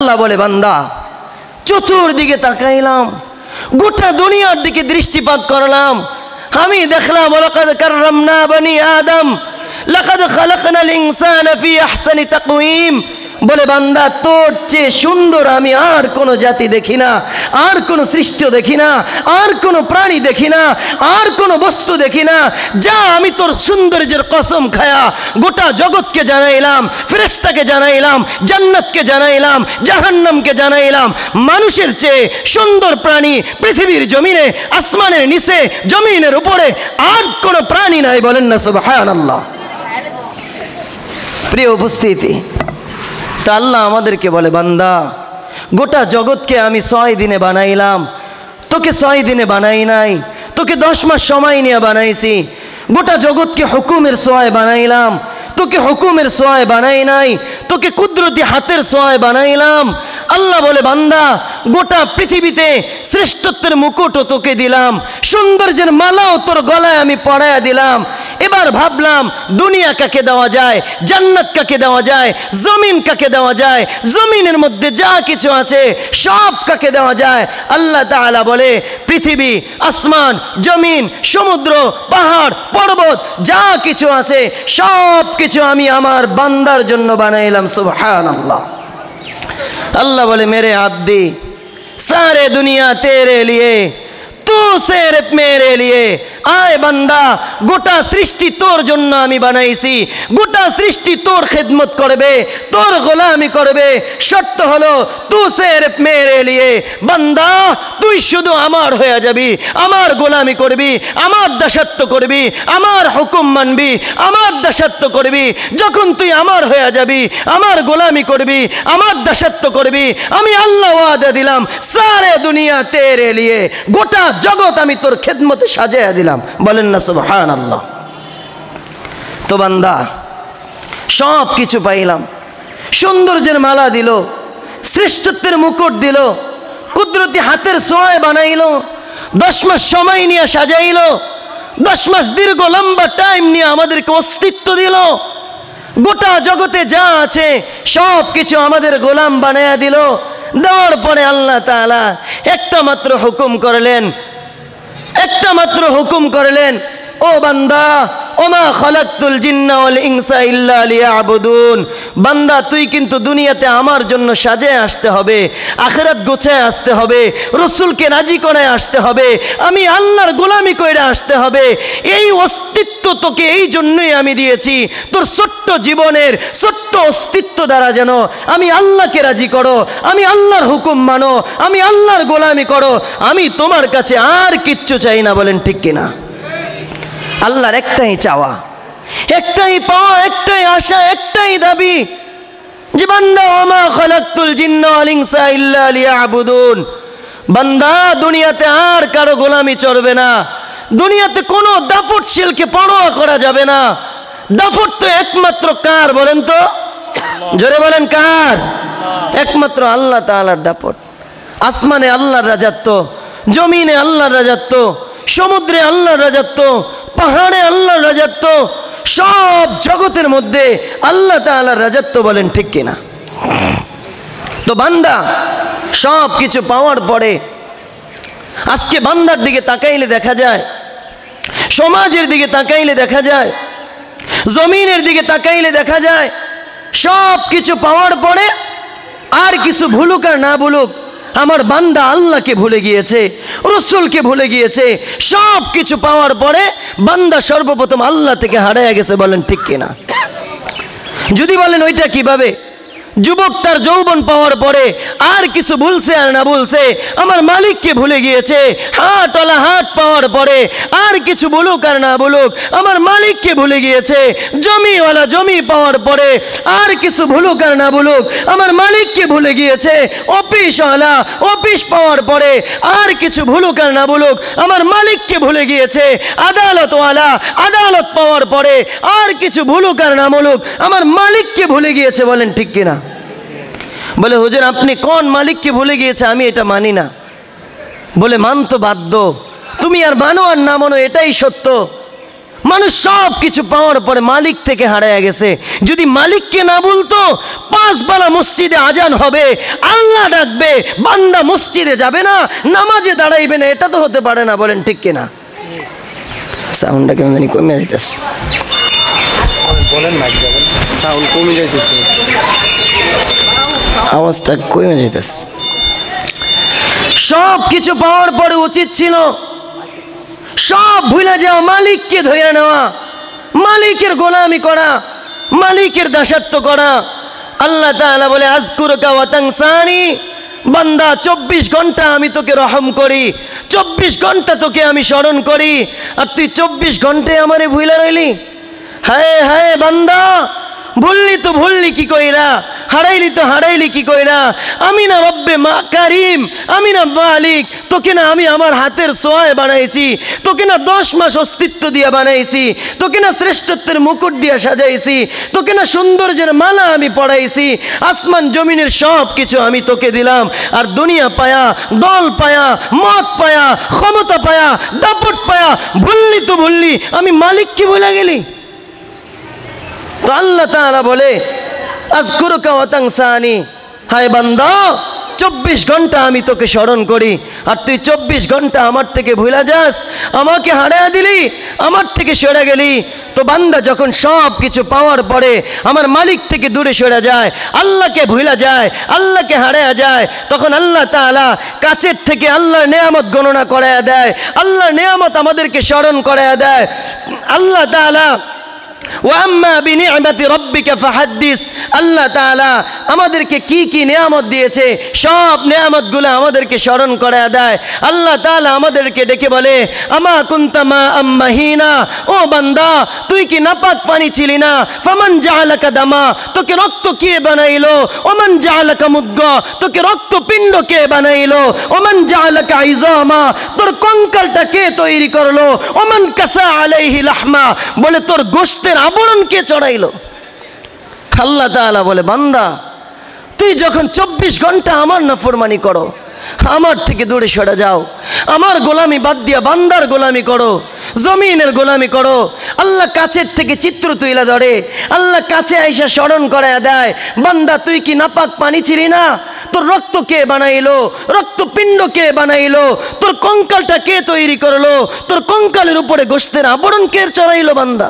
আল্লাহ বলে বান্দা চতুর্দিকে তাকাইলাম, গোটা দুনিয়ার দিকে দৃষ্টিপাত করলাম, আমি দেখলাম ওয়ালাকাদ কাররামনা বনি আদম লাকাদ খালাকনাল ইনসানা ফি আহসানি তাকওয়িম। বলে বান্দা তোর চেয়ে সুন্দর আমি আর কোনো জাতি দেখি না, আর কোনো সৃষ্টি দেখি না, আর কোনো প্রাণী দেখি না, আর কোনো বস্তু দেখি না। যা আমি তোর সৌন্দর্যের কসম খায়া গোটা জগৎকে জানাইলাম, ফেরেশতাকে জানাইলাম, জান্নাতকে জানাইলাম, জাহান্নামকে জানাইলাম। মানুষের চেয়ে সুন্দর প্রাণী পৃথিবীর জমিনে, আসমানের নিচে, জমিনের উপরে আর কোনো প্রাণী নাই। বলেন না সুবহানাল্লাহ। প্রিয় উপস্থিতি, তা আল্লাহ আমাদেরকে বলে বান্দা গোটা জগৎকে আমি 6 দিনে বানাইলাম, তোকে 6 দিনে বানাই নাই, তোকে 10 মাস সময় নিয়ে বানাইছি। গোটা জগৎকে হুকুমের সোয়ায় বানাইলাম, তোকে হুকুমের সোয়ায় বানাই নাই, তোকে কুদরতি হাতের সোয়ায় বানাইলাম। আল্লাহ বলে বান্দা গোটা পৃথিবীতে শ্রেষ্ঠত্বের মুকুটও তোকে দিলাম, সৌন্দর্যের মালাও তোর গলায় আমি পরায়া দিলাম। এবার ভাবলাম দুনিয়া কাকে দেওয়া যায়, জান্নাত কাকে দেওয়া যায়, জমিন কাকে দেওয়া যায়, জমিনের মধ্যে যা কিছু আছে সব কাকে দেওয়া যায়। আল্লাহ তাআলা বলে পৃথিবী, আসমান, জমিন, সমুদ্র, পাহাড়, পর্বত যা কিছু আছে সব কিছু আমি আমার বান্দার জন্য বানাইলাম। সুবহানাল্লাহ। अल्लाह बोले मेरे आब्दी सारे दुनिया तेरे लिए, तू सिर्फ मेरे लिए। आए बंदा गोटा सृष्टि तोर जन्य आमी बनाइছি, गोटा सृष्टि तोर खिदमत करबे, तोर गोलामी करबे। शर्त हलो तू सिर्फ मेरे लिए। बंदा তুই শুধু আমার হয়ে যাবি, আমার গোলামি করবি, আমার দাসত্ব করবি, আমার হুকুম মানবি, আমার দাসত্ব করবি। যখন তুই আমার হয়ে যাবি, আমার গোলামি করবি, আমার দাসত্ব করবি, আমি আল্লাহ ওয়াদা দিলাম সারে দুনিয়া তেরে লিয়ে, গোটা জগৎ আমি তোর খেদমতে সাজিয়ে দিলাম। বলেন না সুবহানাল্লাহ। তো বান্দা সব কিছু পাইলাম, সৌন্দর্যের মালা দিল, শ্রেষ্ঠত্বের মুকুট দিল, কুদরতি হাতের ছোঁয়ায় বানাইলো, 10 মাস সময় নিয়ে সাজাইলো, 10 মাস দীর্ঘ লম্বা টাইম নিয়ে আমাদেরকে অস্তিত্ব দিল। গোটা জগতে যা আছে সব কিছু আমাদের গোলাম বানায়া দিল। দেওয়ার পরে আল্লাহ তাআলা একটা মাত্র হুকুম করলেন, একটা মাত্র হুকুম করলেন, ও বান্দা ওমা খালাকতুল জিন্না ওয়াল ইনসা ইল্লা লিয়াবুদুন। বান্দা তুই কিন্তু দুনিয়াতে আমার জন্য সাজায় আসতে হবে, আখিরাত গোছায় আসতে হবে, রাসূলকে রাজি করে আসতে হবে, আমি আল্লাহর গোলামি করে আসতে হবে। এই অস্তিত্ব তোকে এই জন্যই আমি দিয়েছি, তোর ছোট্ট জীবনের ছোট্ট অস্তিত্ব দ্বারা যেন আমি আল্লাহকে রাজি করো, আমি আল্লাহর হুকুম মানো, আমি আল্লাহর গোলামি করো। আমি তোমার কাছে আর কিচ্ছু চাই না। বলেন ঠিক কিনা? আল্লাহর একটাই চাওয়া, একটাই পাওয়া, একটাই আশা, একটাই দাবি যে বান্দা ওমা খালাকতুল জিন্না ওয়াল ইনসা ইল্লা লিয়াবুদুন। বান্দা দুনিয়াতে আর কারো গোলামি চলবে না, দুনিয়াতে কোনো দাপটশীলকে পরোয়া করা যাবে না। দাপট তো একমাত্র কার? বলেন তো, জোরে বলেন কার? একমাত্র আল্লাহ তাআলার দাপট। আসমানে আল্লাহর রাজত্ব, জমিনে আল্লাহর রাজত্ব, সমুদ্রে আল্লাহর রাজত্ব, পাহাড়ে আল্লাহর রাজত্ব, সব জগতের মধ্যে আল্লাহ তাআলার রাজত্ব। বলেন ঠিক কিনা? তো বান্দা সব কিছু পাওয়ার পরে আজকে বান্দার দিকে তাকাইলে দেখা যায়, সমাজের দিকে তাকাইলে দেখা যায়, জমিনের দিকে তাকাইলে দেখা যায়, সব কিছু পাওয়ার পরে আর কিছু ভুলুক আর না ভুলুক আমার বান্দা আল্লাহকে ভুলে গিয়েছে, রাসূলকে ভুলে গিয়েছে। সব কিছু পাওয়ার পরে বান্দা সর্বপ্রথম আল্লাহ থেকে হারিয়ে গেছে। বলেন ঠিক কিনা? যদি বলেন ওইটা কিভাবে? যুবক তার যৌবন পাওয়ার পরে আর কিছু ভুলছে আর না ভুলছে আমার মালিককে ভুলে গিয়েছে। হাটওয়ালা হাট পাওয়ার পরে আর কিছু বলুক আর না বলুক আমার মালিককে ভুলে গিয়েছে। জমিওয়ালা জমি পাওয়ার পরে আর কিছু ভুলুক আর না বলুক আমার মালিককে ভুলে গিয়েছে। অফিসওয়ালা অফিস পাওয়ার পরে আর কিছু ভুলুক আর না বলুক আমার মালিককে ভুলে গিয়েছে। আদালতওয়ালা আদালত পাওয়ার পরে আর কিছু ভুলুক আর না বলুক আমার মালিককে ভুলে গিয়েছে। বলেন ঠিক কিনা? বলে হুজুর আপনি কোন মালিককে ভুলে গিয়েছে? আমি এটা মানি না। বলে মান তো বাধ্য, তুমি আর মানো আর না মানো এটাই সত্য। মানুষ সব কিছু পাওয়ার পরে মালিক থেকে হারিয়ে গেছে। যদি মালিককে না বলতো, 5 বেলা মসজিদে আজান হবে, আল্লাহ ডাকবে, বান্দা মসজিদে যাবে না, নামাজে দাঁড়াইবে না, এটা তো হতে পারে না। বলেন ঠিক কিনা? সাউন্ডটা কেমন জানি কমে যাইতেছে। বলেন না, সাউন্ড কমে যাইতেছে, আওয়াজটা কমে যাইতেছে। সব কিছু পাওয়ার পরে উচিত ছিল সব ভুলে যাওয়া, মালিককে ধরে নেওয়া, মালিকের গোলামি করা, মালিকের দাসত্ব করা। আল্লাহ তাআলা বলে আযকুরুকা ওয়া তানসানি, বান্দা 24 ঘন্টা আমি তোকে রহম করি, 24 ঘন্টা তোকে আমি স্মরণ করি, আর তুই 24 ঘন্টায় আমারে ভুলে রইলি। হায় হায় বান্দা, ভুললি তো ভুললি কি কইরা, হারাইলি তো হারাইলি কি কইরা। আমি না রব্বে মা কারিম, আমি না মালিক, তোকে না আমি আমার হাতের ছোঁয়ায় বানাইছি, তোকে না 10 মাস অস্তিত্ব দিয়ে বানাইছি, তোকে না শ্রেষ্ঠত্বের মুকুট দিয়ে সাজাইছি, তোকে না সৌন্দর্যের মালা আমি পড়াইছি, আসমান জমিনের সব কিছু আমি তোকে দিলাম। আর দুনিয়া পায়া, দল পায়া, মত পায়া, ক্ষমতা পায়া, দাপট পায়া ভুললি তো ভুললি, আমি মালিককে ভুলে গেলি। তো আল্লাহ তাআলা বলে আযকুরুকা ওয়া তানসানি, হায় বান্দা 24 ঘন্টা আমি তোকে স্মরণ করি, আর তুই 24 ঘন্টা আমার থেকে ভুলে যাস, আমাকে হারিয়ে দিলি, আমার থেকে সরে গেলি। তো বান্দা যখন সব কিছু পাওয়ার পরে আমার মালিক থেকে দূরে সরে যায়, আল্লাহকে ভুলে যায়, আল্লাহকে হারিয়ে যায়, তখন আল্লাহ তাআলা কাছের থেকে আল্লাহর নেয়ামত গণনা করায়া দেয়, আল্লাহর নেয়ামত আমাদেরকে স্মরণ করায়া দেয়। আল্লাহ তাআলা ওয়াম্মা বিনি'মাতি রাব্বিকা ফাহাদ্দিস, আল্লাহ তাআলা আমাদেরকে কি কি নিয়ামত দিয়েছে সব নিয়ামতগুলো আমাদেরকে স্মরণ করায় দেয়। আল্লাহ তাআলা আমাদেরকে ডেকে বলে আমা কুনতা মা আম্মাহিনা, ও বান্দা তুই কি নাপাক পানি ছিলি না? ফামান জাআলাকা দামা, তোকে রক্ত কে বানাইলো? ওমান জাআলাকা মুদগা, তোকে রক্তপিণ্ড কে বানাইলো? ওমান জাআলাকা ইজামা, তোর কঙ্কালটা কে তৈরি করলো? ওমান কাসা আলাইহি লাহমা, বলে তোর গোশতের আবরণ কে চড়াইলো? আল্লাহ তাআলা বলে বান্দা তুই যখন 24 ঘন্টা আমার নাফরমানি করো, আমার থেকে দূরে সরে যাও, আমার গোলামি বাদ দিয়া বান্দার গোলামি করো, জমিনের গোলামি করো, আল্লাহ কাছের থেকে চিত্র তুইলা ধরে, আল্লাহ কাছে আইসা স্মরণ করায়া দেয়, বান্দা তুই কি নাপাক পানি ছিলি না? তোর রক্ত কে বানাইলো? রক্তপিণ্ড কে বানাইলো? তোর কঙ্কালটা কে তৈরি করলো? তোর কঙ্কালের উপরে গোশতের আবরণ কে চড়াইলো? বান্দা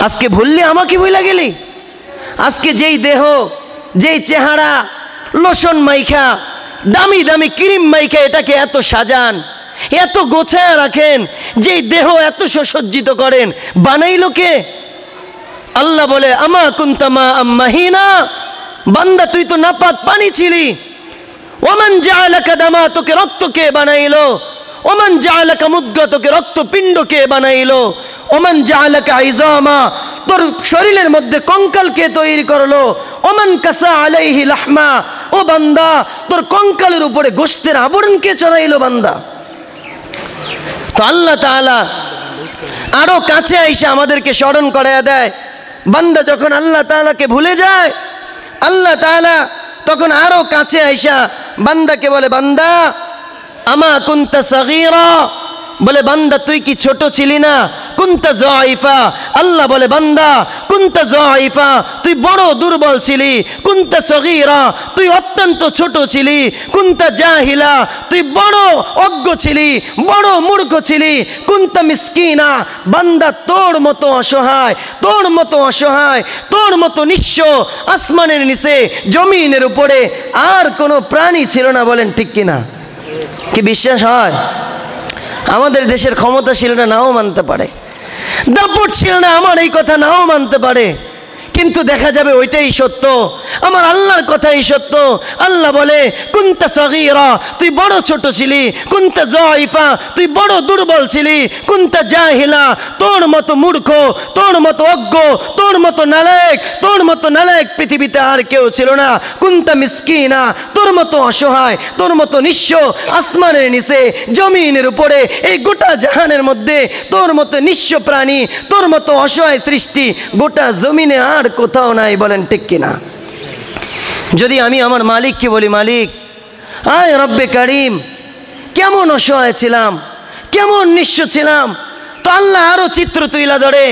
আজকে ভুললি, আমাকে ভুলে গেলি। আজকে যেই দেহ, যেই চেহারা, লোশন মাইখা, দামি দামি ক্রিম মাইখা এটাকে এত সাজান, এত গোছায় রাখেন, যেই দেহ এত সুসজ্জিত করেন, বানাইলো কে? আল্লাহ বলে আমা কুনতা মা আম্মাহিনা, বান্দা তুই তো নাপাক পানি ছিলি। ওমান জাআলাকা দামা, তোকে রক্ত কে বানাইলো? ওমান জাআলাকা মুদগা, তোকে রক্তপিণ্ড কে বানাইলো? ওমান জাআলাকা ইজামা, তোর শরীরের মধ্যে কঙ্কাল কে তৈরি করলো? ওমান কাসা আলাইহি লাহমা, ও বান্দা তোর কঙ্কালের উপরে গোশতের আবরণ কে চড়াইলো? বান্দা তো আল্লাহ তাআলা আরো কাছে আইসা আমাদেরকে স্মরণ করায়া দেয়। বান্দা যখন আল্লাহ তাআলাকে ভুলে যায়, আল্লাহ তাআলা তখন আরো কাছে আইসা বান্দাকে বলে বান্দা আমা কুনতা সাগীরা, বলে বান্দা তুই কি ছোট ছিলি না? কুনতা যায়িফা, আল্লাহ বলে বান্দা কুনতা যায়িফা, তুই বড় দুর্বল ছিলি। কুনতা সগীরা, তুই অত্যন্ত ছোট ছিলি। কুনতা জাহিলা, তুই বড় অজ্ঞ ছিলি, বড় মূর্খ ছিলি। কুনতা মিসকিনা, বান্দা তোর মতো অসহায়, তোর মতো অসহায়, তোর মতো নিঃস্ব আসমানের নিচে জমিনের উপরে আর কোনো প্রাণী ছিল না। বলেন ঠিক কিনা? কি বিশ্বাস হয়? আমাদের দেশের ক্ষমতাশীলরা নাও মানতে পারে, দাপটশীলরা আমার এই কথা নাও মানতে পারে, কিন্তু দেখা যাবে ওইটাই সত্য, আমার আল্লাহর কথাই সত্য। আল্লাহ বলে কুনতা সগীরা, তুই বড় ছোট ছিলি। কুনতা যায়িফা, তুই বড় দুর্বল ছিলি। কুনতা জাহিলা, তোর মতো মূর্খ, তোর মতো অজ্ঞ, তোর মতো নালায়েক, তোর মতো নালায়েক পৃথিবীতে আর কেউ ছিল না। কুনতা মিসকিনা, তোর মতো অসহায়, তোর মতো নিঃস্ব আসমানের নিচে জমিনের উপরে এই গোটা জাহানের মধ্যে তোর মতো নিঃস্ব প্রাণী, তোর মতো অসহায় সৃষ্টি গোটা জমিনে আর কোথাও নাই। বলেন ঠিক কিনা? যদি আমি আমার মালিককে বলি মালিক আয় রব্বে কারিম, কেমন অসহায় ছিলাম, কেমন নিঃস্ব ছিলাম, তো আল্লাহ আরো চিত্র তুইলা ধরে,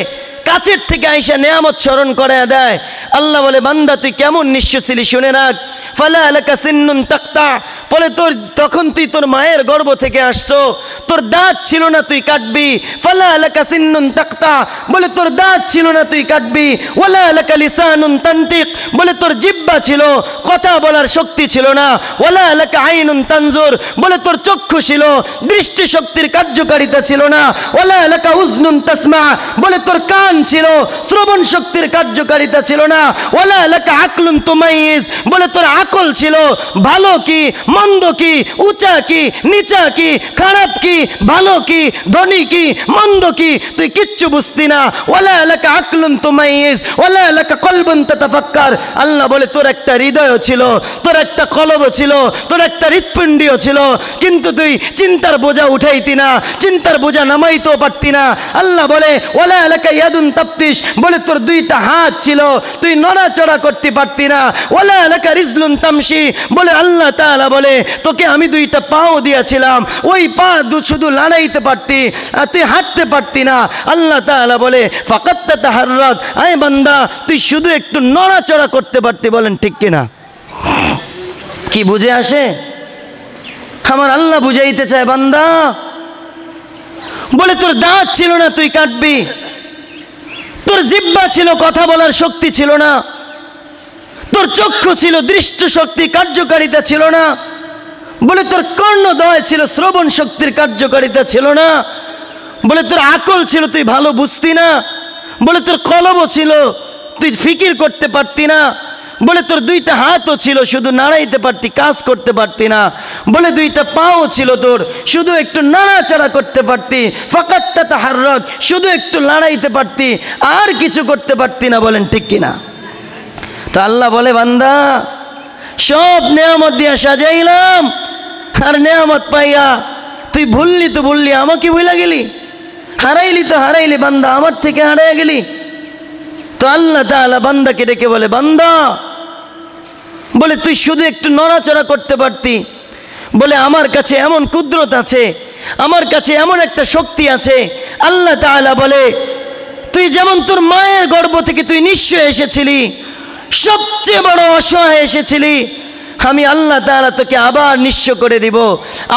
কাছের থেকে আইসা নেয়ামত স্মরণ করে দেয়। আল্লাহ বলে বান্দা তুই কেমন নিঃস্ব ছিলি শুনে রাখ। ফালা আলাকা সিন্নুন তাকতা, বলে তোর তখন তুই তোর মায়ের গর্ভ থেকে আসছো, তোর দাঁত ছিল না তুই কাটবি। ফালা আলাকা সিন্নুন তাকতা, বলে তোর দাঁত ছিল না তুই কাটবি। ওয়ালা আলাকা লিসানুন তানতিক, বলে তোর জিহ্বা ছিল, কথা বলার শক্তি ছিল না। ওয়ালা আলাকা আইনুন তানজুর, বলে তোর চক্ষু ছিল, দৃষ্টি শক্তির কার্যকারিতা ছিল না। ওয়ালা আলাকা উজনুন তাসমা, বলে তোর কান ছিল, শ্রবণ শক্তির কার্যকারিতা ছিল না। ওয়ালা আলাকা আকলুন তুমাইজ, বলে তোর আকল ছিল, ভালো কি মন্দ কি, উঁচা কি নিচা কি, খারাপ কি ভালো কি, ধনী কি মন্দ কি, তুই কিচ্ছু বুঝতি না। ওয়ালা আলাকা আকলুন তুমাইজ ওয়ালা আলাকা কলবুন তাতাফাক্কার, আল্লাহ বলে তোর একটা হৃদয় ছিল, তোর একটা কলব ছিল, তোর একটা হৃৎপিণ্ডিও ছিল, কিন্তু তুই চিন্তার বোঝা উঠাইতি না, চিন্তার বোঝা নামাইতেও পারতি না। আল্লাহ বলে ওয়ালা আলাকা ইয়াদুন তাফতিশ, বলে তোর দুইটা হাত ছিল, তুই নড়াচড়া করতে পারতি না। ওয়ালা আলাকা রিজলুন তামশি, বলে আল্লাহ তাআলা বলে তোকে আমি দুইটা পাও দিয়েছিলাম, ওই পা শুধু লড়াইতে পারতি, তুই হাঁটতে পারতি না। আল্লাহ তাআলা বলে ফাকাত তাতাহাররাক, আয় বান্দা তুই শুধু একটু নড়াচড়া করতে পারতি। বলেন ঠিক কিনা? কি বুঝে আসে? আমার আল্লাহ বুঝাইতে চায় বান্দা, বলে তোর দাঁত ছিল না তুই কাটবি, তোর জিহ্বা ছিল, কথা বলার শক্তি ছিল না, তোর চক্ষু ছিল, দৃষ্টি শক্তি কার্যকারিতা ছিল না, বলে তোর কর্ণদ্বয় ছিল, শ্রবণ শক্তির কার্যকারিতা ছিল না, বলে তোর আকল ছিল, তুই ভালো বুঝতি না, বলে তোর কলবও ছিল, তুই ফিকির করতে পারতি না, বলে তোর দুইটা হাতও ছিল, শুধু নাড়াইতে পারতি, কাজ করতে পারতি না, বলে দুইটা পাও ছিল তোর, শুধু একটু নাড়াচাড়া করতে পারতি। ফাকাত তাতাহাররাক, শুধু একটু লড়াইতে পারতি, আর কিছু করতে পারতি না। বলেন ঠিক কিনা? তা আল্লাহ বলে বান্দা সব নেয়ামত দিয়া সাজাইলাম, আর নেয়ামত পাইয়া তুই ভুললি তো ভুললি, আমাকে ভুলা গেলি, হারাইলি তো হারাইলি বান্দা, আমার থেকে হারাইয়া গেলি। তো আল্লাহ তাআলা বান্দাকে ডেকে বলে বান্দা, বলে তুই শুধু একটু নড়াচড়া করতে পারতি, বলে আমার কাছে এমন কুদরত আছে, আমার কাছে এমন একটা শক্তি আছে। আল্লাহ তাআলা বলে তুই যেমন তোর মায়ের গর্ভ থেকে তুই নিঃস্ব এসেছিলি, সবচেয়ে বড় অসহায় এসেছিলি, আমি আল্লাহ তাআলা তোকে আবার নিঃস্ব করে দিব,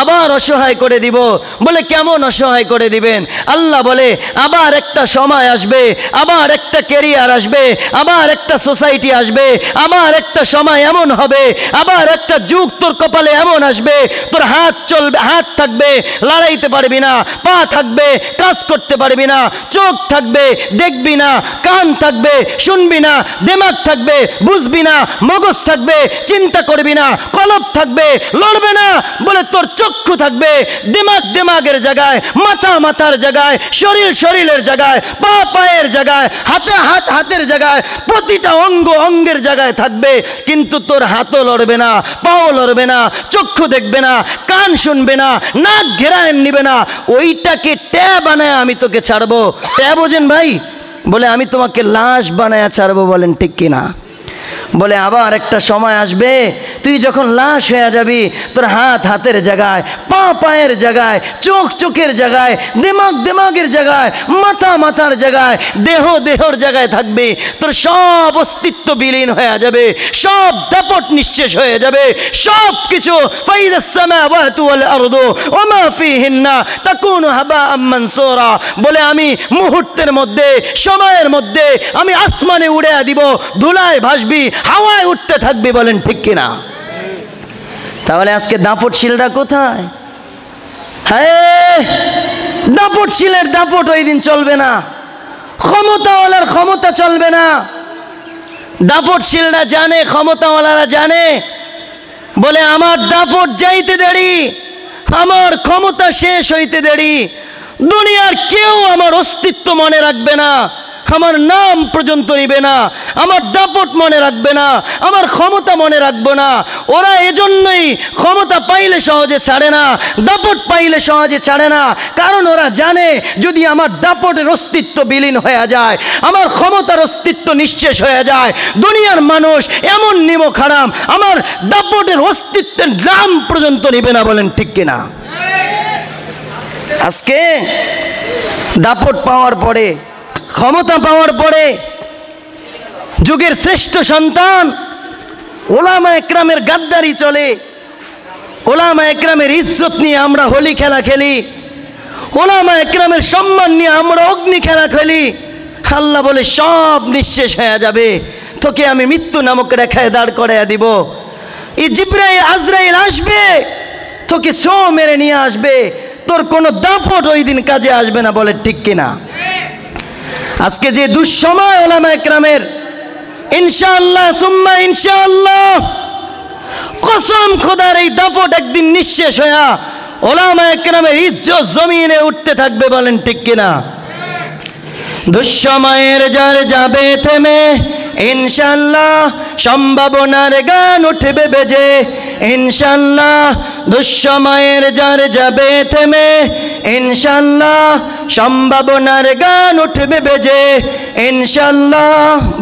আবার অসহায় করে দিব। বলে কেমন অসহায় করে দিবেন? আল্লাহ বলে আবার একটা সময় আসবে, আবার একটা ক্যারিয়ার আসবে, আবার একটা সোসাইটি আসবে, আবার একটা সময় এমন হবে, আবার একটা যুগ তোর কপালে এমন আসবে, তোর হাত চলবে, হাত থাকবে লড়াইতে পারবি না, পা থাকবে কাজ করতে পারবি না, চোখ থাকবে দেখবি না, কান থাকবে শুনবি না, দিমাগ থাকবে বুঝবি না, মগজ থাকবে চিন্তা করবি না, কলব থাকবে লড়বে না। বলে তোর চক্ষু থাকবে, দিমাগ দিমাগের জায়গায়, মাথা মাথার জায়গায়, শরীর শরীরের জায়গায়, পা পায়ের জায়গায়, হাতে হাত হাতের জায়গায়, প্রতিটা অঙ্গ অঙ্গের জায়গায় থাকবে, কিন্তু তোর হাতও লড়বে না, পাও লড়বে না, চক্ষু দেখবে না, কান শুনবে না, নাক ঘেরায় নিবে না। ওইটাকে ট্যা বানায় আমি তোকে ছাড়বো। ট্যা বোঝেন ভাই? বলে আমি তোমাকে লাশ বানায় ছাড়বো। বলেন ঠিক কিনা? বলে আবার একটা সময় আসবে, তুই যখন লাশ হয়ে যাবি, তোর হাত হাতের জায়গায়, পা পায়ের জায়গায়, চোখ চোখের জায়গায়, দিমাগ দিমাগের জায়গায়, মাথা মাথার জায়গায়, দেহ দেহর জায়গায় থাকবে, তোর সব অস্তিত্ব বিলীন হয়ে যাবে, সব দাপট নিঃশেষ হয়ে যাবে, সব কিছু ফাইদাস সামাওয়াতু ওয়াল আরদু ওয়া মা ফিহিন্না তাকুনু হাবাআম মানসুরা। বলে আমি মুহূর্তের মধ্যে, সময়ের মধ্যে আমি আসমানে উড়ে দিব, ধুলায় ভাসবি, হাওয়ায় উঠতে থাকবি। বলেন ঠিক কিনা? তাহলে আজকে দাপট শিলটা কোথায়? হ্যাঁ, দাপট শিলের দাপট ওই দিন চলবে না, ক্ষমতাওয়ালার ক্ষমতা চলবে না। দাপট শিলরা জানে, ক্ষমতাওয়ালারা জানে, বলে আমার দাপট যাইতে দেরি, আমার ক্ষমতা শেষ হইতে দেরি, দুনিয়ার কেউ আমার অস্তিত্ব মনে রাখবে না, আমার নাম পর্যন্ত নিবে না, আমার দাপট মনে রাখবে না, আমার ক্ষমতা মনে রাখবো না। ওরা এজন্যই ক্ষমতা পাইলে সহজে ছাড়ে না, দাপট পাইলে সহজে ছাড়ে না, কারণ ওরা জানে যদি আমার দাপটের অস্তিত্ব বিলীন হয়ে যায়, আমার ক্ষমতার অস্তিত্ব নিঃশেষ হয়ে যায়, দুনিয়ার মানুষ এমন নিমক হারাম আমার দাপটের অস্তিত্বের নাম পর্যন্ত নিবে না। বলেন ঠিক কিনা? আজকে দাপট পাওয়ার পরে, ক্ষমতা পাওয়ার পরে যুগের শ্রেষ্ঠ সন্তান ওলামা একরামের গাদ্দারি চলে। ওলামা একরামের ইজ্জত নিয়ে আমরা হোলি খেলা খেলি, ওলামা একরামের সম্মান নিয়ে আমরা অগ্নি খেলা খেলি। আল্লাহ বলে সব নিঃশেষ হয়ে যাবে, তোকে আমি মৃত্যু নামক রেখায় দাঁড় করাইয়া দিব। এই জিবরাইল আজরাইল আসবে, তোকে ছো মেরে নিয়ে আসবে, তোর কোনো দাপট ওই দিন কাজে আসবে না। বলে ঠিক কিনা? আজকে যে দুঃসময় ওলামা একরামের, ইনশাআল্লাহ সুম্মা ইনশাআল্লাহ কসম খোদার এই দাপট একদিন নিঃশেষ হইয়া ওলামা একরামের ইজ্জত জমিনে উঠতে থাকবে। বলেন ঠিক কিনা? দুঃসময়ের যার যাবে থেমে, ইনশাআল্লাহ সম্ভাবনার গান উঠবে বেজে। ইনশাআল্লাহ দুঃসময়ের যার যাবে থেমে, ইনশাআল্লাহ সম্ভাবনার গান উঠবে বেজে। ইনশাআল্লাহ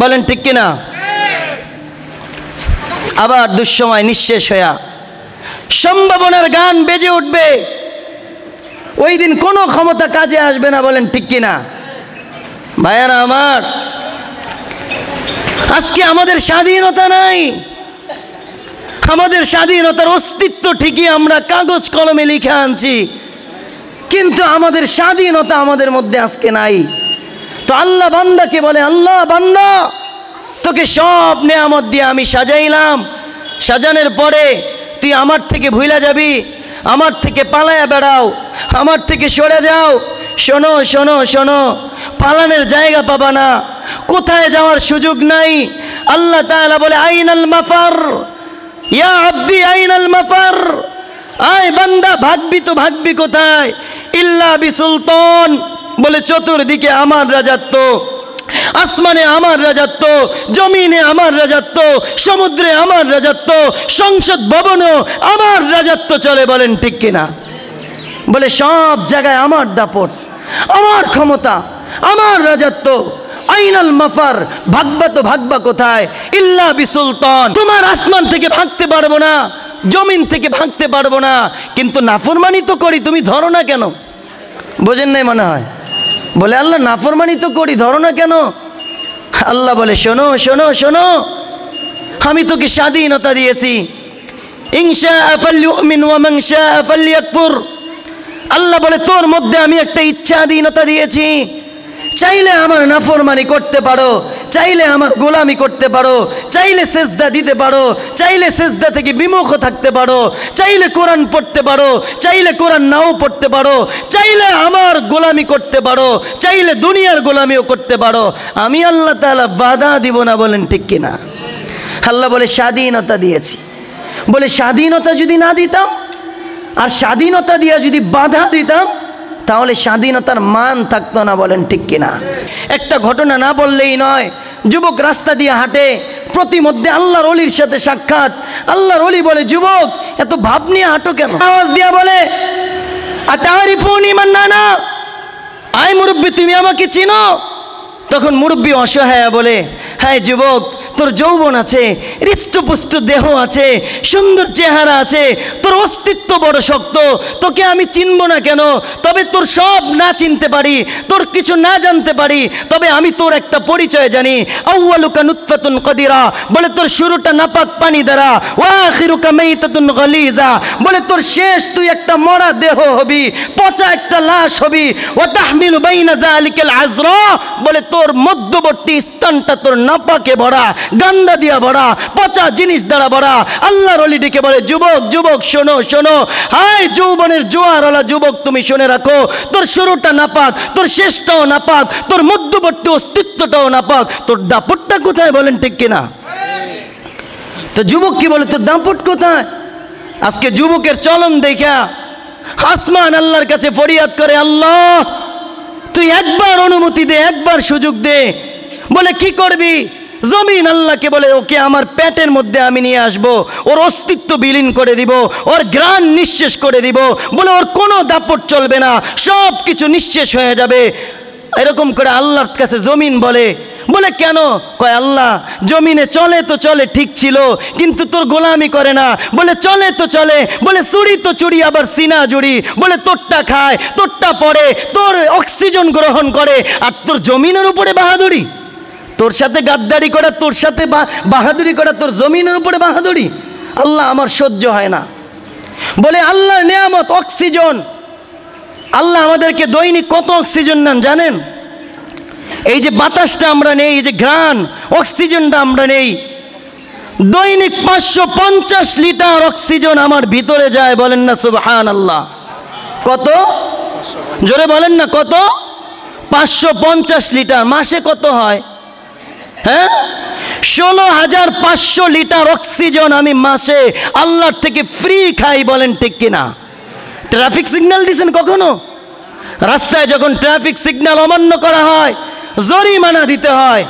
বলেন ঠিক কিনা? আবার দুঃসময় নিঃশেষ হইয়া সম্ভাবনার গান বেজে উঠবে। ওই দিন কোনো ক্ষমতা কাজে আসবে না। বলেন ঠিক কিনা? ভাইয়ারা আমার, আজকে আমাদের স্বাধীনতা নাই। আমাদের স্বাধীনতার অস্তিত্ব ঠিকই আমরা কাগজ কলমে লিখে আনছি, কিন্তু আমাদের স্বাধীনতা আমাদের মধ্যে আজকে নাই। তো আল্লাহ বান্দাকে বলে, আল্লাহ বান্দা তোকে সব নেয়ামত দিয়ে আমি সাজাইলাম, সাজানোর পরে তুই আমার থেকে ভুলা যাবি, আমার থেকে পালায়া বেড়াও, আমার থেকে সরে যাও। শোনো শোনো শোনো, পালানোর জায়গা পাবা না, কোথায় যাওয়ার সুযোগ নাই। আল্লাহ তাআলা বলে, আইনাল মাফার ইয়া আব্দি আইনাল মাফার, আয় বান্দা ভাগবি তো ভাগবি কোথায়? ইল্লা বিসুলতান, বলে চতুর্দিকে আমার রাজত্ব, আসমানে আমার রাজত্ব, জমিনে আমার রাজত্ব, সমুদ্রে আমার রাজত্ব, সংসদ ভবনও আমার রাজত্ব চলে। বলেন ঠিক কিনা? বলে সব জায়গায় আমার দাপট, আমার ক্ষমতা, আমার রাজত্ব। আইনাল মাফার, ভাগবা তো ভাগবা কোথায়? ইল্লা বিসুলতান, তোমার আসমান থেকে ভাগতে পারবো না, জমিন থেকে ভাগতে পারবো না, কিন্তু নাফরমানি তো করি, তুমি ধরো না কেন? বোঝেন নাই মনে হয়? বলে আল্লাহ নাফরমানি তো করি, ধরো না কেন? আল্লাহ বলে, শোনো শোনো শোনো, আমি তোকে স্বাধীনতা দিয়েছি। ইনশা ফালইউমিন ওয়া মান শাআ ফালইয়াকফুর। আল্লাহ বলে তোর মধ্যে আমি একটা ইচ্ছাধীনতা দিয়েছি, চাইলে আমার নাফরমানি করতে পারো, চাইলে আমার গোলামি করতে পারো, চাইলে সেজদা দিতে পারো, চাইলে সেজদা থেকে বিমুখ থাকতে পারো, চাইলে কোরআন পড়তে পারো, চাইলে কোরআন নাও পড়তে পারো, চাইলে আমার গোলামি করতে পারো, চাইলে দুনিয়ার গোলামিও করতে পারো, আমি আল্লাহ তাআলা বাধা দিব না। বলেন ঠিক কিনা? আল্লাহ বলে স্বাধীনতা দিয়েছি। বলে স্বাধীনতা যদি না দিতাম, আর স্বাধীনতা দিয়া যদি বাধা দিতাম, তাহলে স্বাধীনতার মান থাকতো না। বলেন ঠিক কিনা? একটা ঘটনা না বললেই নয়। যুবক রাস্তা দিয়ে হাঁটে, প্রতিমধ্যে আল্লাহর ওলির সাথে সাক্ষাৎ। আল্লাহর ওলি বলে, যুবক এত ভাব নিয়ে হাঁটো কেন? আওয়াজ দিয়া বলে, আতারিফুনি মান্নানা, আয় মুরব্বী তুমি আমাকে চিনো? তখন মুরব্বী অসহায় বলে, হ্যাঁ যুবক, তোর যৌবন আছে, হৃষ্টপুষ্ট দেহ আছে, সুন্দর চেহারা আছে, তোর অস্তিত্ব বড় শক্ত, তোকে আমি চিনব না কেন? তবে তোর সব না চিনতে পারি, তোর কিছু না জানতে পারি, তবে আমি তোর একটা পরিচয় জানি। আউয়ালুকা নুতফাতুন কদিরা, বলে তোর শুরুটা নাপাক পানি দ্বারা, ওয়া আখিরুকা মাইতাতুন গালিজা, বলে তোর শেষ তুই একটা মরা দেহ হবি, পচা একটা লাশ হবি। ওয়া তাহমিলু বাইনা যালিকাল আযরা, বলে তোর মধ্যবর্তী স্থানটা তোর নাপাকে ভরা, গান্দা দিয়া ভরা, পচা জিনিস দ্বারা ভরা। আল্লাহর ওলি ডেকে বলে, যুবক যুবক শোনো শোনো, হায় যৌবনের জোয়ারওয়ালা যুবক, তুমি শুনে রাখো, তোর শুরুটা নাপাক, তোর শেষটাও নাপাক, তোর মধ্যবর্তী অস্তিত্বটাও নাপাক, তোর দাপটটা কোথায়? বলেন ঠিক কিনা? তো যুবক কি বলে, তোর দাপট কোথায়? আজকে যুবকের চলন দেখা আসমান আল্লাহর কাছে ফরিয়াদ করে, আল্লাহ তুই একবার অনুমতি দে, একবার সুযোগ দে। বলে কি করবি? জমিন আল্লাহকে বলে, ওকে আমার পেটের মধ্যে আমি নিয়ে আসব, ওর অস্তিত্ব বিলীন করে দিব, ওর ঘ্রাণ নিঃশেষ করে দিব। বলে ওর কোনো দাপট চলবে না, সব কিছু নিঃশেষ হয়ে যাবে। এরকম করে আল্লাহর কাছে জমিন বলে, বলে কেন? কয় আল্লাহ জমিনে চলে তো চলে ঠিক ছিল, কিন্তু তোর গোলামি করে না। বলে চলে তো চলে, বলে চুরি তো চুরি, আবার সিনা জুড়ি। বলে তোরটা খায়, তোরটা পড়ে, তোর অক্সিজেন গ্রহণ করে, আর তোর জমিনের উপরে বাহাদুরি। তোর সাথে গাদ্দারি করা, তোর সাথে বাহাদুরি করা, তোর জমিনের উপরে বাহাদুরি। আল্লাহ আমার সহ্য হয় না। বলে আল্লাহর নেয়ামত অক্সিজেন। আল্লাহ আমাদেরকে দৈনিক কত অক্সিজেন নেন জানেন? এই যে বাতাসটা আমরা নেই, এই যে ঘ্রাণ অক্সিজেনটা আমরা নেই, দৈনিক 550 লিটার অক্সিজেন আমার ভিতরে যায়। বলেন না সুবহানাল্লাহ। কত? জোরে বলেন না কত? 550 লিটার। মাসে কত হয়? হ্যাঁ, 16,500 লিটার অক্সিজেন আমি মাসে আল্লাহর থেকে ফ্রি খাই। বলেন ঠিক কিনা? ট্রাফিক সিগন্যাল দিয়েছেন কখনো? রাস্তায় যখন ট্রাফিক সিগন্যাল অমান্য করা হয় জরিমানা দিতে হয়,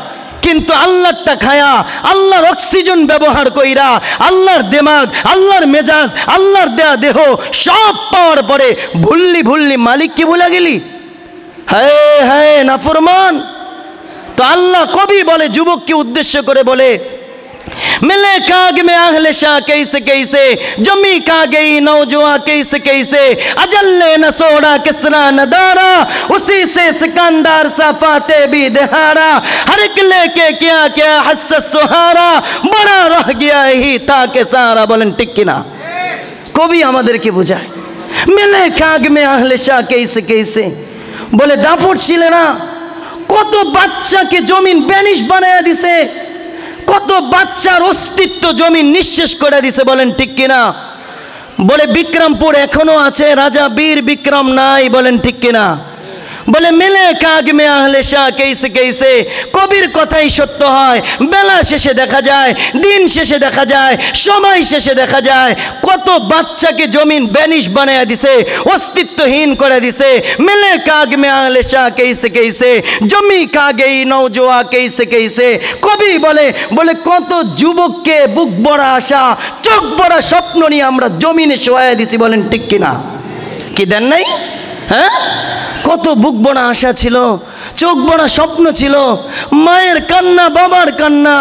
কিন্তু আল্লাহরটা খায়া, আল্লাহর অক্সিজেন ব্যবহার কইরা, আল্লাহর দিমাগ, আল্লাহর মেজাজ, আল্লাহর দেয়া দেহ সব পাওয়ার পরে ভুললি মালিক কি ভুলে গেলি? হায় হায় নাফরমান। তো আল্লাহ কবি বলে, যুবককে উদ্দেশ্য করে বলে, मिले काग में आहले शाह कैसे कैसे, जमी का गई नौजवां कैसे कैसे, अजल्ले न सोड़ा किसरा न दारा, उसी से सिकंदर सा फाते भी दहाड़ा, हर एक लेके क्या क्या हसस सुहारा, बड़ा रह गया ही था के सारा। बोलें ठीक किना? कवि আমাদেরকে বোঝায়, मिले काग में आहले शाह कैसे कैसे। বলে দাফর ছিল না, কত বাচ্চাকে জমিন ব্যানিশ বানায়া দিছে, কত বাচ্চার অস্তিত্ব জমিন নিঃশেষ করে দিছে। বলেন ঠিক কিনা? বলে বিক্রমপুর এখনো আছে, রাজা বীর বিক্রম নাই। বলেন ঠিক কিনা? বলে মিলে কাগ মে আহলে শাহ कैसे कैसे। কবির কথাই সত্য হয়। বেলা শেষে দেখা যায়, দিন শেষে দেখা যায়, সময় শেষে দেখা যায় কত বাচ্চাকে জমিন ব্যানিশ বানায়া দিছে, অস্তিত্বহীন করে দিছে। মিলে কাগ মে আহলে শাহ कैसे कैसे, জমি কা গই নওজোয়া कैसे कैसे। কবি বলে, বলে কত যুবককে বুক ভরা আশা, চোখ ভরা স্বপ্ন নিয়ে আমরা জমিনে শোয়া দিছি। বলেন ঠিক কিনা? কি দেন নাই? হ্যাঁ, কত বুক ভরা আশা ছিল, চোখ ভরা স্বপ্ন ছিল, মায়ের কান্না, বাবার কান্না,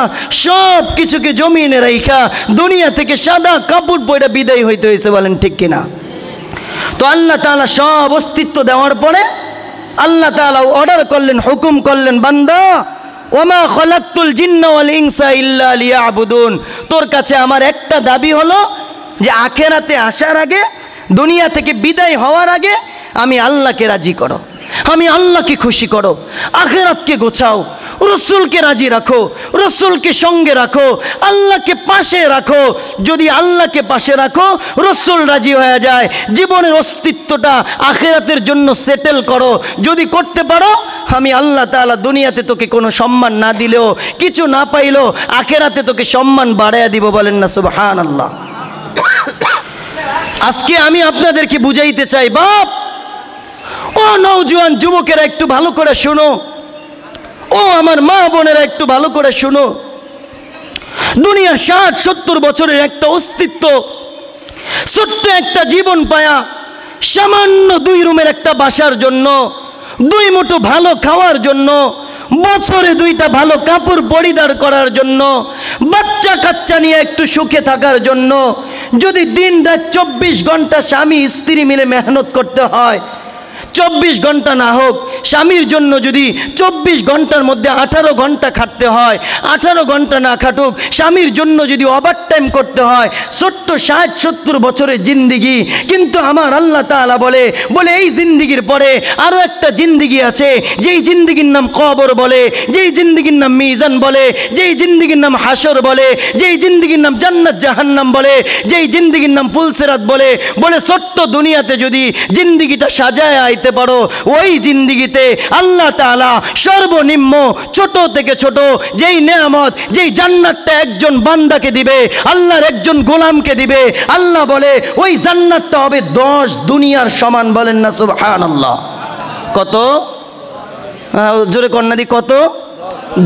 সব কিছুকে জমিনে রাইখা দুনিয়া থেকে সাদা কাপড় পরে বিদায় হইতে হয়েছে। বলেন ঠিক কিনা? তো আল্লাহ তাআলা সব অস্তিত্ব দেওয়ার পরে আল্লাহ তাআলা অর্ডার করলেন, হুকুম করলেন, বান্দা ওমা খলাকতুল জিন্না ওয়াল ইনসা ইল্লা লিয়াবুদুন। তোর কাছে আমার একটা দাবি হলো যে আখিরাতে আসার আগে, দুনিয়া থেকে বিদায় হওয়ার আগে আমি আল্লাহকে রাজি করো, আমি আল্লাহকে খুশি করো, আখিরাতকে গোছাও, রসুলকে রাজি রাখো, রসুলকে সঙ্গে রাখো, আল্লাহকে পাশে রাখো। যদি আল্লাহকে পাশে রাখো, রসুল রাজি হয়ে যায়, জীবনের অস্তিত্বটা আখিরাতের জন্য সেটেল করো। যদি করতে পারো, আমি আল্লাহ তাআলা দুনিয়াতে তোকে কোনো সম্মান না দিলেও, কিছু না পাইলেও আখিরাতে তোকে সম্মান বাড়াইয়া দিব। বলেন না সুবহানাল্লাহ। আজকে আমি আপনাদেরকে বুঝাইতে চাই, বাপ ও নওজোয়ান যুবকেরা একটু ভালো করে শুনো, ও আমার মা বোনেরা একটু ভালো করে শুনো। দুনিয়ার 60-70 বছরের একটা অস্তিত্ব, ছোট্ট একটা জীবন পায়া, সামান্য 2 রুমের একটা বাসার জন্য, 2 মুঠো ভালো খাওয়ার জন্য, বছরে 2টা ভালো কাপড় পরিধান করার জন্য, বাচ্চা কাচ্চা নিয়ে একটু সুখে থাকার জন্য, যদি দিন রাত 24 ঘন্টা স্বামী স্ত্রী মিলে মেহনত করতে হয়, 24 ঘন্টা না হোক, স্বামীর জন্য যদি 24 ঘন্টার মধ্যে 18 ঘন্টা খাটতে হয়, 18 ঘন্টা না খাটুক, স্বামীর জন্য যদি ওভার টাইম করতে হয়, ছোট্ট 60-70 বছরের জিন্দিগি। কিন্তু আমার আল্লাহ তাআলা বলে, বলে এই জিন্দিগির পরে আরও একটা জিন্দিগি আছে, যেই জিন্দিগির নাম কবর বলে, যেই জিন্দিগির নাম মিজান বলে, যেই জিন্দিগির নাম হাসর বলে, যেই জিন্দিগির নাম জান্নাত জাহান্নাম বলে, যেই জিন্দিগির নাম ফুলসিরাত বলে। বলে ছোট্ট দুনিয়াতে যদি জিন্দিগিটা সাজায় আইতে পারো, ওই জিন্দিগিতে আল্লাহ তাআলা সর্বনিম্ন ছোট থেকে ছোট যেই নেয়ামত, যেই জান্নাতটা একজন বান্দাকে দিবে, আল্লাহর একজন গোলামকে দিবে, আল্লাহ বলে ওই জান্নাতটা হবে 10 দুনিয়ার সমান। বলেন না সুবহানাল্লাহ। কত? জোরে কন্যা দি, কত?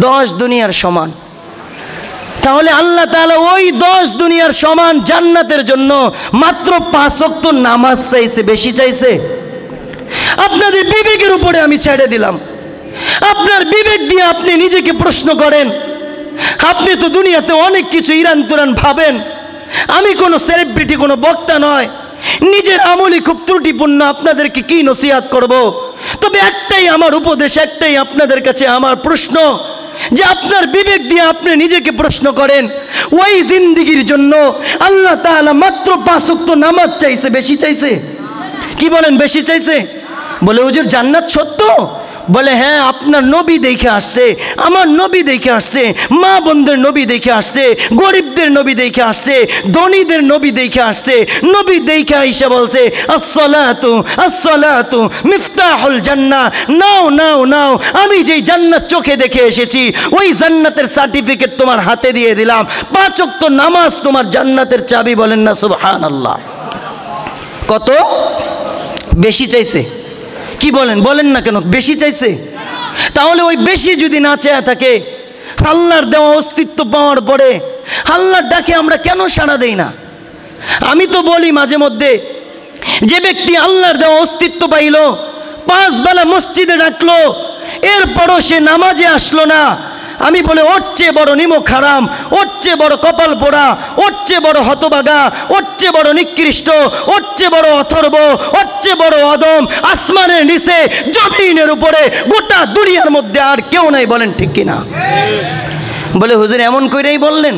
10 দুনিয়ার সমান। তাহলে আল্লাহ তাআলা ওই 10 দুনিয়ার সমান জান্নাতের জন্য মাত্র 5 ওয়াক্ত নামাজ চাইছে, বেশি চাইছে? আপনাদের বিবেকের উপরে আমি ছেড়ে দিলাম। আপনার বিবেক দিয়ে আপনি নিজেকে প্রশ্ন করেন। আপনি তো দুনিয়াতে অনেক কিছু ইরান তুরান ভাবেন। আমি কোনো সেলিব্রিটি, কোনো বক্তা নয়, নিজের আমলই খুব ত্রুটিপূর্ণ। আপনাদেরকে কি নসিহত করব? তবে একটাই আমার উপদেশ, একটাই আপনাদের কাছে আমার প্রশ্ন, যে আপনার বিবেক দিয়ে আপনি নিজেকে প্রশ্ন করেন। ওই জিন্দিগির জন্য আল্লাহ তাআলা মাত্র 5 ওয়াক্ত নামাজ চাইছে, বেশি চাইছে? কি বলেন, বেশি চাইছে? বলে হুজুর জান্নাত সত্য? বলে হ্যাঁ, আপনার নবী দেখে আসছে, আমার নবী দেখে আসছে, মা বোনদের নবী দেখে আসছে, গরিবদের নবী দেখে আসছে, ধনীদের নবী দেখে আসছে। নবী দেখে আইসা বলছে আসসালাতু আসসালাতু মিফতাহুল জান্নাহ, নাও নাও নাও, আমি যেই জান্নাত চোখে দেখে এসেছি ওই জান্নাতের সার্টিফিকেট তোমার হাতে দিয়ে দিলাম। 5 ওয়াক্ত নামাজ তোমার জান্নাতের চাবি। বলেন না সুবহানাল্লাহ। কত বেশি চাইছে? কি বলেন, বলেন না কেন বেশি চাইছে? তাহলে ওই বেশি যদি না চেয়ে থাকে, আল্লাহর দেওয়া অস্তিত্ব পাওয়ার পরে আল্লাহর ডাকে আমরা কেন সাড়া দেই না? আমি তো বলি মাঝে মধ্যে, যে ব্যক্তি আল্লাহর দেওয়া অস্তিত্ব পাইল, 5 বেলা মসজিদে ডাকলো, এরপরও সে নামাজে আসলো না, আমি বলে ওর চেয়ে বড় নিমক হারাম, ওর চেয়ে বড় কপাল পোড়া, ওর চেয়ে বড় হতবাগা, ওর চেয়ে বড় নিকৃষ্ট, ওর চেয়ে বড় অথর্ব, ওর চেয়ে বড় অদম আসমানের নিচে জমিনের উপরে গোটা দুনিয়ার মধ্যে আর কেউ নাই। বলেন ঠিক কিনা? বলে হুজুর এমন কইরাই বললেন?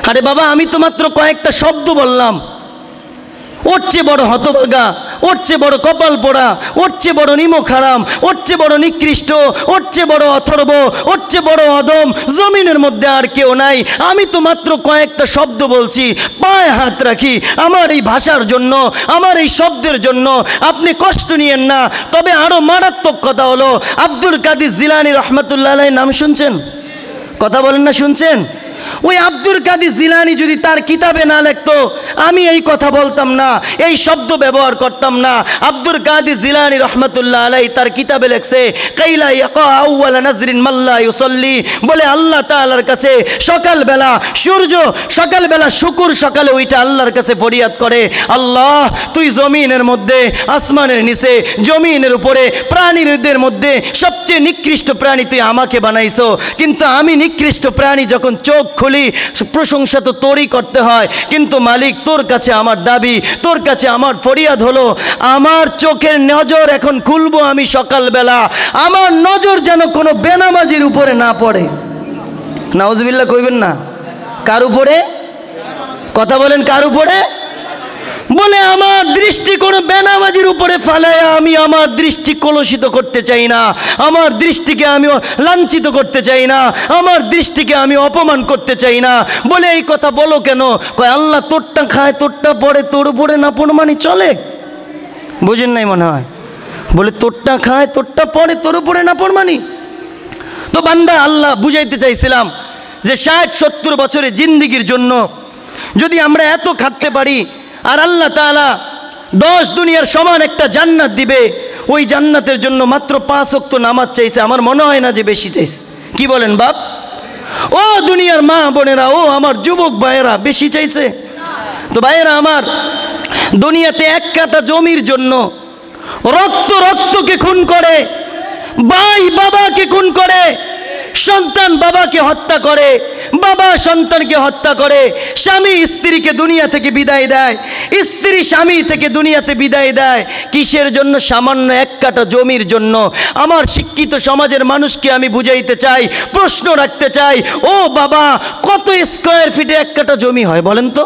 আরে বাবা, আমি তো মাত্র কয়েকটা শব্দ বললাম। ওর চেয়ে বড় হতভাগা, ওর চেয়ে বড় কপাল পোড়া, ওর চেয়ে বড় নিমক হারাম, ওর চেয়ে বড় নিকৃষ্ট, ওর চেয়ে বড় অথর্ব, ওর চেয়ে বড় অদম জমিনের মধ্যে আর কেউ নাই। আমি তো মাত্র কয়েকটা শব্দ বলছি। পায়ে হাত রাখি আমার এই ভাষার জন্য, আমার এই শব্দের জন্য আপনি কষ্ট নিয়েন না। তবে আরো মারাত্মক কথা হলো, আব্দুল কাদের জিলানী রহমাতুল্লাহ আলাইহির নাম শুনছেন? কথা বলেন না, শুনছেন? ওই আব্দুল কাদের জিলানী যদি তার কিতাবে না লিখতো, আমি এই কথা বলতাম না, এই শব্দ ব্যবহার করতাম না। আব্দুল কাদের জিলানী রহমাতুল্লাহ আলাইহি তার কিতাবে লেখছে, কাইলা ইয়াকা আউয়াল নাজরিন মাল্লা ইউসাল্লি, বলে আল্লাহ তাআলার কাছে সকালবেলা সূর্য, সকালবেলা শুকুর সকালে ওইটা আল্লাহর কাছে ফরিয়াদ করে, আল্লাহ তুই জমিনের মধ্যে, আসমানের নিচে, জমিনের উপরে, প্রাণীদের মধ্যে সবচেয়ে নিকৃষ্ট প্রাণী তুই আমাকে বানাইছো, কিন্তু আমি নিকৃষ্ট প্রাণী যখন চোখ খুলি প্রশংসা তো তোরই করতে হয়। কিন্তু মালিক, তোর কাছে আমার দাবি, তোর কাছে আমার ফরিয়াদ হলো, আমার চোখের নজর এখন খুলবো আমি সকালবেলা, আমার নজর যেন কোনো বেনামাজির উপরে না পড়ে। নাউজুবিল্লাহ কইবেন না? কার উপরে? কথা বলেন, কার উপরে? বলে আমার দৃষ্টি কোনো বেনামাজির উপরে ফালায়া আমি আমার দৃষ্টি কলুষিত করতে চাই না, আমার দৃষ্টিকে আমি লাঞ্ছিত করতে চাই না, আমার দৃষ্টিকে আমি অপমান করতে চাই না। বলে এই কথা বলো কেন? কয় আল্লাহ তোরটা খায় তোরটা পড়ে, তোর উপরে না পড়মানি চলে? বুঝেন নাই মনে হয়? বলে তোরটা খায় তোরটা পড়ে, তোর উপরে না পড়মানি। তো বান্দা, আল্লাহ বুঝাইতে চাইছিলাম যে 60-70 বছরের জিন্দিগির জন্য যদি আমরা এত খাটতে পারি, আর আল্লাহ তাআলা 10 দুনিয়ার সমান একটা জান্নাত দিবে, ওই জান্নাতের জন্য মাত্র 5 ওয়াক্ত নামাজ চাইছে, আমার মনে হয় না যে বেশি চাইছে। কি বলেন বাপ? ও দুনিয়ার মা বোনেরা, ও আমার যুবক ভাইয়েরা, বেশি চাইছে? তো ভাইয়েরা আমার, দুনিয়াতে 1 কাঠা জমির জন্য রক্তকে খুন করে, ভাই বাবাকে খুন করে, সন্তান বাবাকে হত্যা করে, বাবা সন্তানকে হত্যা করে, স্বামী স্ত্রীকে দুনিয়া থেকে বিদায় দেয়, স্ত্রী স্বামী থেকে দুনিয়াতে বিদায় দেয়। কিসের জন্য? সামান্য 1 কাঠা জমির জন্য। আমার শিক্ষিত সমাজের মানুষকে আমি বুঝাইতে চাই, প্রশ্ন রাখতে চাই, ও বাবা, কত স্কয়ার ফিটে 1 কাঠা জমি হয় বলেন তো?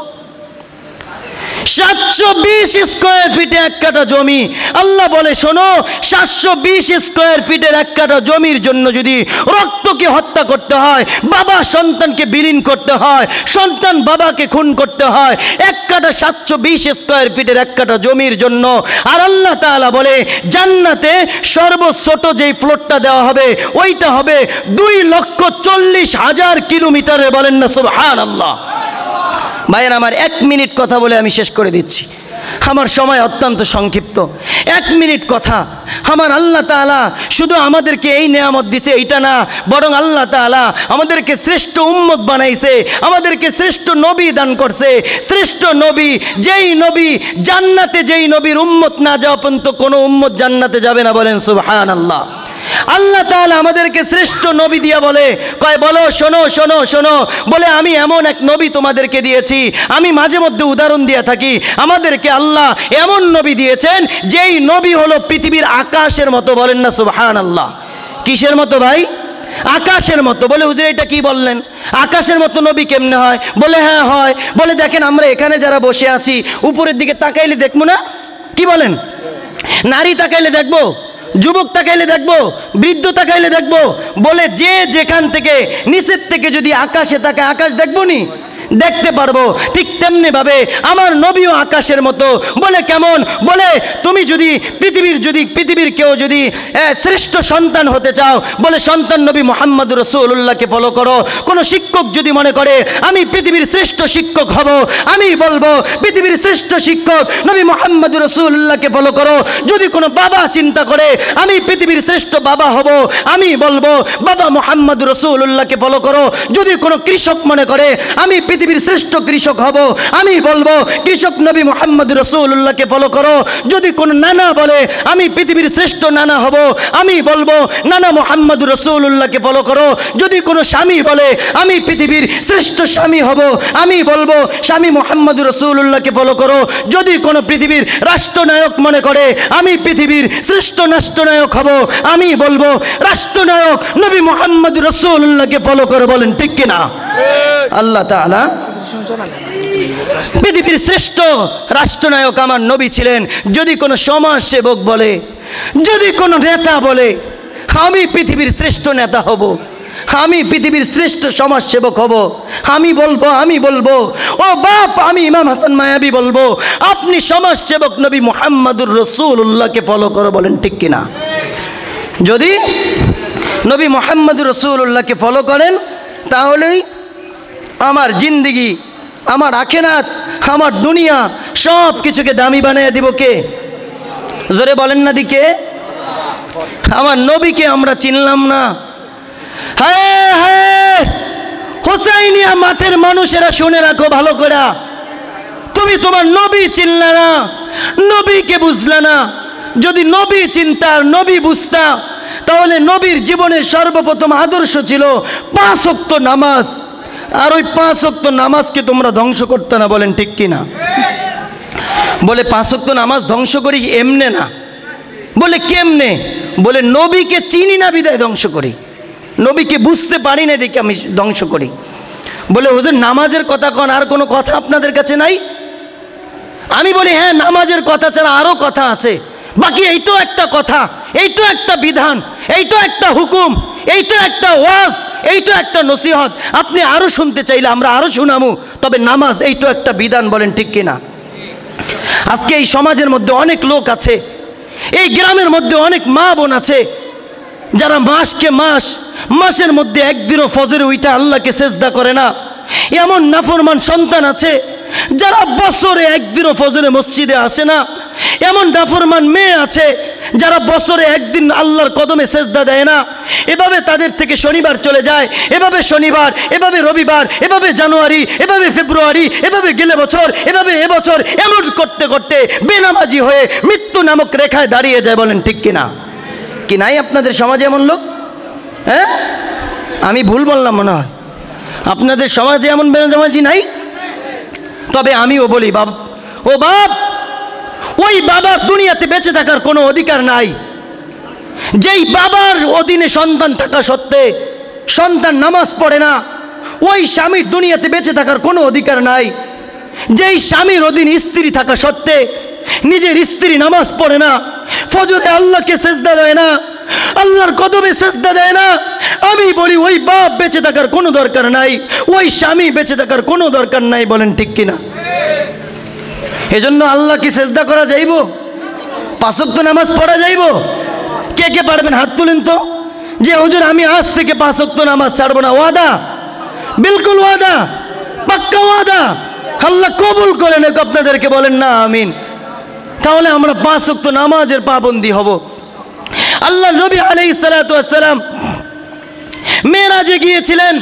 720 স্কয়ার ফিটে 1 কাঠা জমি। আল্লাহ বলে শোনো, 720 স্কয়ার ফিটের 1 কাঠা জমির জন্য যদি রক্তকে হত্যা করতে হয়, বাবা সন্তানকে বিলীন করতে হয়, সন্তান বাবাকে খুন করতে হয়, 1 কাঠা 720 স্কয়ার ফিটের 1 কাঠা জমির জন্য। আর আল্লাহ তাআলা বলে জান্নাতে সর্বোচ্চ যেই ফ্লোরটা দেওয়া হবে ওইটা হবে 2,40,000 কিলোমিটারের। বলেন না সুবহানাল্লাহ? ভাইয়ের আমার, 1 মিনিট কথা বলে আমি শেষ করে দিচ্ছি, আমার সময় অত্যন্ত সংক্ষিপ্ত। 1 মিনিট কথা। আমার আল্লাহ তাআলা শুধু আমাদেরকে এই নেয়ামত দিছে এইটা না, বরং আল্লাহ তাআলা আমাদেরকে শ্রেষ্ঠ উম্মত বানাইছে, আমাদেরকে শ্রেষ্ঠ নবী দান করছে। শ্রেষ্ঠ নবী, যেই নবী জান্নাতে, যেই নবীর উম্মত না যাওয়া পর্যন্ত কোনো উম্মত জান্নাতে যাবে না। বলেন সুবহানাল্লাহ। আল্লাহ তাআলা আমাদেরকে শ্রেষ্ঠ নবী দিয়া বলে, কয় বলো শোনো শোনো শোনো, বলে আমি এমন এক নবী তোমাদেরকে দিয়েছি। আমি মাঝে মধ্যে উদাহরণ দিয়ে থাকি, আমাদেরকে আল্লাহ এমন নবী দিয়েছেন যেই নবী হলো পৃথিবীর আকাশের মতো। বলেন না সুবহানাল্লাহ। কিসের মতো ভাই? আকাশের মতো। বলে হুজুর এটা কি বললেন, আকাশের মতো নবী কেমনে হয়? বলে হ্যাঁ হয়। বলে দেখেন আমরা এখানে যারা বসে আছি উপরের দিকে তাকাইলে দেখবো না? কি বলেন? নারী তাকাইলে দেখবো, যুবক তাকাইলে দেখবো, বৃদ্ধ তাকাইলে দেখবো। বলে যে যেখান থেকে নিচের থেকে যদি আকাশে তাকায় আকাশ দেখবো নি, দেখতে পারবো। ঠিক তেমনি ভাবে আমার নবীও আকাশের মতো। বলে কেমন? বলে তুমি যদি পৃথিবীর কেউ যদি শ্রেষ্ঠ সন্তান হতে চাও, বলে সন্তান নবী মুহাম্মদুর রাসূলুল্লাহকে ফলো করো। কোন শিক্ষক যদি মনে করে আমি পৃথিবীর শ্রেষ্ঠ শিক্ষক হব, আমি বলবো পৃথিবীর শ্রেষ্ঠ শিক্ষক নবী মুহাম্মদুর রাসূলুল্লাহকে ফলো করো। যদি কোনো বাবা চিন্তা করে আমি পৃথিবীর শ্রেষ্ঠ বাবা হব, আমি বলবো বাবা মুহাম্মদুর রাসূলুল্লাহকে ফলো করো। যদি কোনো কৃষক মনে করে আমি পৃথিবীর শ্রেষ্ঠ কৃষক হব, আমি বলবো কৃষক নবী মুহাম্মদুর রাসূলুল্লাহকে ফলো করো। যদি কোন নানা বলে আমি পৃথিবীর শ্রেষ্ঠ নানা হব, আমি বলবো নানা মুহাম্মদুর রাসূলুল্লাহকে ফলো করো। যদি কোনো স্বামী বলে আমি পৃথিবীর শ্রেষ্ঠ স্বামী হব, আমি বলবো স্বামী মুহাম্মদুর রাসূলুল্লাহকে ফলো করো। যদি কোনো পৃথিবীর রাষ্ট্রনায়ক মনে করে আমি পৃথিবীর শ্রেষ্ঠ রাষ্ট্রনায়ক হব, আমি বলবো রাষ্ট্রনায়ক নবী মুহাম্মদুর রাসূলুল্লাহকে ফলো করো। বলেন ঠিক কিনা? আল্লাহ তাআলা পৃথিবীর শ্রেষ্ঠ রাষ্ট্রনায়ক আমার নবী ছিলেন। যদি কোনো সমাজ সেবক বলে, যদি কোনো নেতা বলে আমি পৃথিবীর শ্রেষ্ঠ নেতা হব, আমি পৃথিবীর শ্রেষ্ঠ সমাজ সেবক হব, আমি বলবো ও বাপ, আমি ইমাম হাসান মায়াবী বলবো আপনি সমাজ সেবক নবী মুহাম্মদুর রাসূলুল্লাহকে ফলো করো। বলেন ঠিক কিনা? যদি নবী মুহাম্মদুর রাসূলুল্লাহকে ফলো করেন তাহলেই আমার জিন্দেগি, আমার আখিরাত, আমার দুনিয়া সব কিছুকে দামি বানিয়ে দিব কে? জোরে বলেন না দিকে? আমার নবীকে আমরা চিনলাম না। হ্যাঁ হ্যাঁ, হোসাইনিয়া মাঠের মানুষেরা শুনে রাখো ভালো করে, তুমি তোমার নবী চিনলা না, নবীকে বুঝলা না। যদি নবী চিন্তা, নবী বুঝতা, তাহলে নবীর জীবনের সর্বপ্রথম আদর্শ ছিল 5 ওয়াক্ত নামাজ। আর ওই 5 ওয়াক্ত নামাজকে তোমরা ধ্বংস করতে না। বলেন ঠিক কিনা? বলে 5 ওয়াক্ত নামাজ ধ্বংস করি এমনে না। বলে কেমনে? বলে নবীকে চিনি না বিদায় ধ্বংস করি, নবীকে বুঝতে পারি না দেখে আমি ধ্বংস করি। বলে হুজুর নামাজের কথা কোন, আর কোনো কথা আপনাদের কাছে নাই? আমি বলি হ্যাঁ, নামাজের কথা ছাড়া আরও কথা আছে। বাকি এই তো একটা কথা, এই তো একটা বিধান, এই তো একটা হুকুম, এই তো একটা ওয়াজ, এই তো একটা নসিহত। আপনি আরো শুনতে চাইলে আমরা আরো শুনামু, তবে নামাজ এই তো একটা বিধান। বলেন ঠিক কিনা? আজকে এই সমাজের মধ্যে অনেক লোক আছে, এই গ্রামের মধ্যে অনেক মা বোন আছে যারা মাসের মধ্যে একদিনও ফজরে উইঠা আল্লাহকে সেজদা করে না। এমন নাফরমান সন্তান আছে যারা বছরে একদিনও ফজরে মসজিদে আসে না। এমন নাফরমান মেয়ে আছে যারা বছরে একদিন আল্লাহর কদমে সেজদা দেয় না। এভাবে তাদের থেকে শনিবার চলে যায়, এভাবে শনিবার, এভাবে রবিবার, এভাবে জানুয়ারি, এভাবে ফেব্রুয়ারি, এভাবে গেলে বছর, এভাবে এবছর, এমন করতে করতে বেনামাজি হয়ে মৃত্যু নামক রেখায় দাঁড়িয়ে যায়। বলেন ঠিক কিনা? কি নাই আপনাদের সমাজে এমন লোক? হ্যাঁ, আমি ভুল বললাম মনে হয়। আপনাদের সমাজে এমন বেনামাজি নাই? তবে আমিও বলি ও বাপ, ওই বাবার দুনিয়াতে বেঁচে থাকার কোনো অধিকার নাই। যেই বাবার অধীনে সন্তান থাকা সত্ত্বে সন্তান নামাজ পড়ে না, ওই স্বামীর দুনিয়াতে বেঁচে থাকার কোনো অধিকার নাই। যেই স্বামীর অধীনে স্ত্রী থাকা সত্ত্বে নিজের স্ত্রী নামাজ পড়ে না, ফজরে আল্লাহকে সেজদা দেয় না, আল্লাহর কদমে সেজদা দেয় না, আমি বলি ওই বাপ বেঁচে থাকার কোনো দরকার নাই, ওই স্বামী বেঁচে থাকার কোনো দরকার নাই। বলেন ঠিক কিনা? এজন্য আল্লাহকে সেজদা করা যাইব, 5 ওয়াক্ত নামাজ পড়া যাইব? কে কে পারবেন হাত তুলেন তো, যে হুজুর আমি আজ থেকে 5 ওয়াক্ত নামাজ ছাড়বো না। ওয়াদা? বিলকুল ওয়াদা, পাক্কা ওয়াদা। আল্লাহ কবুল করে নেক আপনাদেরকে। বলেন না আমিন? তাহলে আমরা 5 ওয়াক্ত নামাজের পাবন্দি হব। আল্লাহ নবী আলাইহিস সালাতু ওয়াস সালাম মেরাজে গিয়েছিলেন।